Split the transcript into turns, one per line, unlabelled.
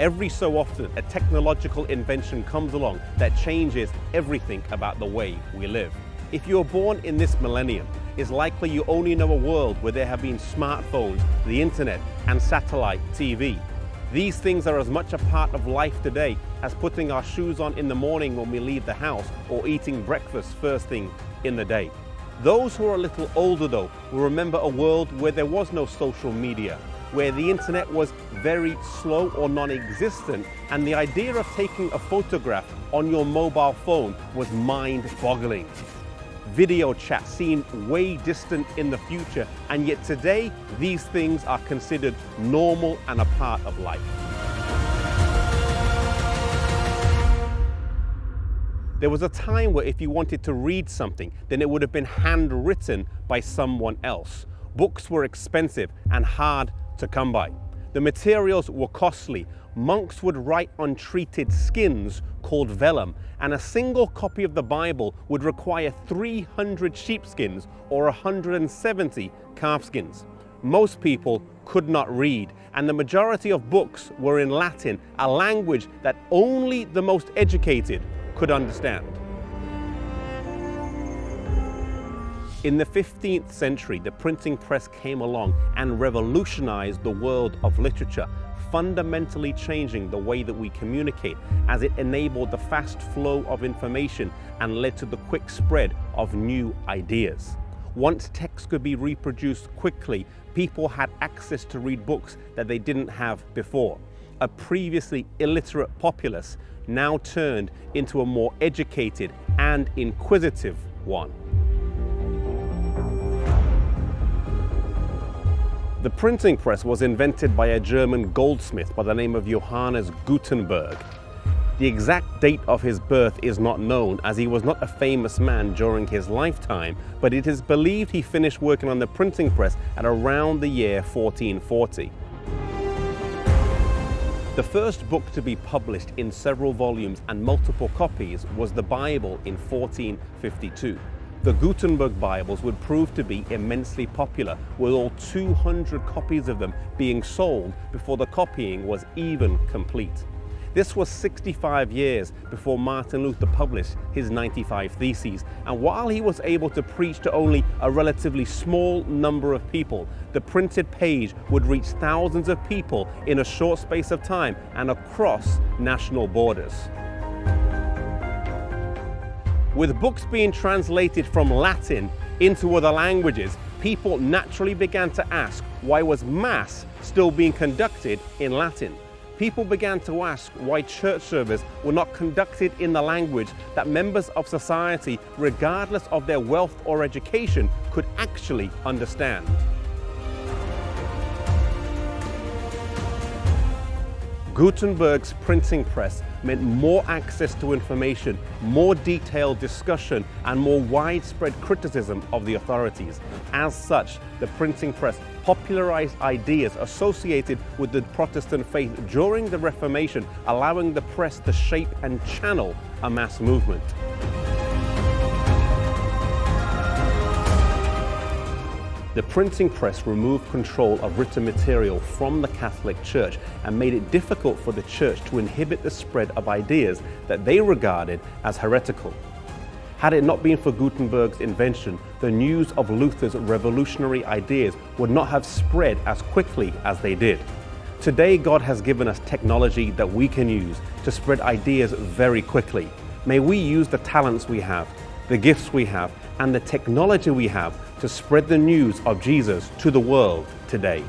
Every so often, a technological invention comes along that changes everything about the way we live. If you were born in this millennium, it's likely you only know a world where there have been smartphones, the internet, and satellite TV. These things are as much a part of life today as putting our shoes on in the morning when we leave the house or eating breakfast first thing in the day. Those who are a little older though will remember a world where there was no social media, where the internet was very slow or non-existent, and the idea of taking a photograph on your mobile phone was mind-boggling. Video chat seemed way distant in the future, and yet today these things are considered normal and a part of life. There was a time where if you wanted to read something, then it would have been handwritten by someone else. Books were expensive and hard to come by. The materials were costly. Monks would write on treated skins called vellum, and a single copy of the Bible would require 300 sheepskins or 170 calfskins. Most people could not read, and the majority of books were in Latin, a language that only the most educated could understand. In the 15th century, the printing press came along and revolutionized the world of literature, fundamentally changing the way that we communicate, as it enabled the fast flow of information and led to the quick spread of new ideas. Once text could be reproduced quickly, people had access to read books that they didn't have before. A previously illiterate populace now turned into a more educated and inquisitive one. The printing press was invented by a German goldsmith by the name of Johannes Gutenberg. The exact date of his birth is not known, as he was not a famous man during his lifetime, but it is believed he finished working on the printing press at around the year 1440. The first book to be published in several volumes and multiple copies was the Bible in 1452. The Gutenberg Bibles would prove to be immensely popular, with all 200 copies of them being sold before the copying was even complete. This was 65 years before Martin Luther published his 95 Theses, and while he was able to preach to only a relatively small number of people, the printed page would reach thousands of people in a short space of time and across national borders. With books being translated from Latin into other languages, people naturally began to ask, why was Mass still being conducted in Latin? People began to ask why church services were not conducted in the language that members of society, regardless of their wealth or education, could actually understand. Gutenberg's printing press meant more access to information, more detailed discussion, and more widespread criticism of the authorities. As such, the printing press popularized ideas associated with the Protestant faith during the Reformation, allowing the press to shape and channel a mass movement. The printing press removed control of written material from the Catholic Church and made it difficult for the Church to inhibit the spread of ideas that they regarded as heretical. Had it not been for Gutenberg's invention, the news of Luther's revolutionary ideas would not have spread as quickly as they did. Today, God has given us technology that we can use to spread ideas very quickly. May we use the talents we have, the gifts we have, and the technology we have to spread the news of Jesus to the world today.